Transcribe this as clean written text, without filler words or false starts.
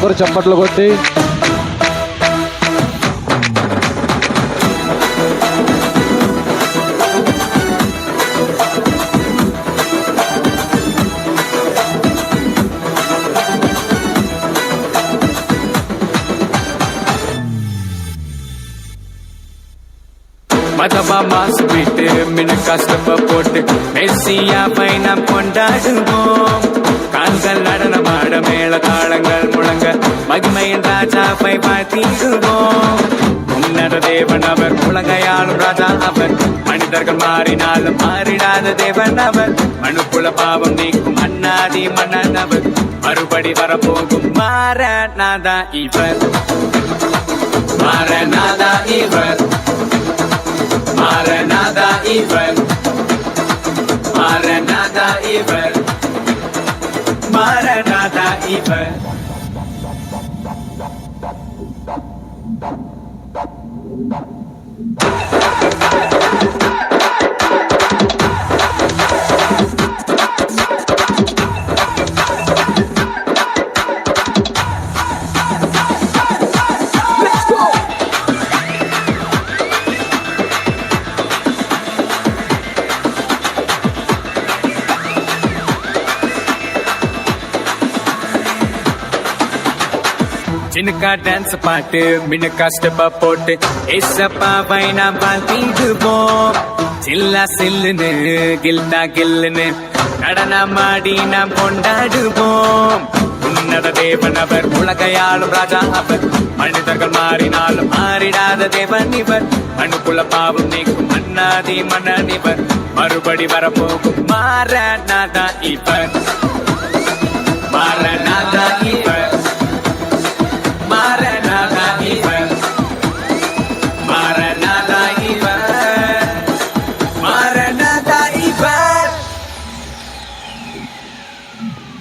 ఒకరు చప్పట్లు కొట్టి மதவா மாசு விட்டு மின கஷ்டப்ப போட்டு மெஸ்ஸியாவை நாம் கொண்டாடுவோம். கால்கள் நடனமாட மேள தாளங்கள் முழங்க மகிமையின் ராஜாவை பார்த்திடுவோம். உன்னத தேவன் அவர், உலகையாளும் ராஜா அவர், மனிதர்கள் மாறினாலும் மாறிடாத தேவன் அவர், மனுக்குல பாவம் நீக்கும் அண்ணாதி மன்னன் அவர், மறுபடி வரப்போகும் மாரநாதா இவர், மாரநாதா இவர், Maranatha iver, Maranatha iver, Maranatha iver. சின்னக்கா dance பாட்டு மின்னக்கா ஸ்டெப்பா போட்டு ஏசப்பாவை நாம் வாழ்த்திடுவோம். சில்லா சில்லுன்னு கில்டா கில்லுன்னு நடனமாடி நாம் கொண்டாடுவோம். உன்னத தேவன் அவர், உலகையாளும் ராஜா அவர், மனிதர்கள் மாறினாலும் மாறிடாத தேவன் இவர், மனுக்குள்ள பாவம் நீக்கும் அண்ணாதி மன்னன் இவர், மறுபடி வரப்போகும் மாரநாதா இவர்.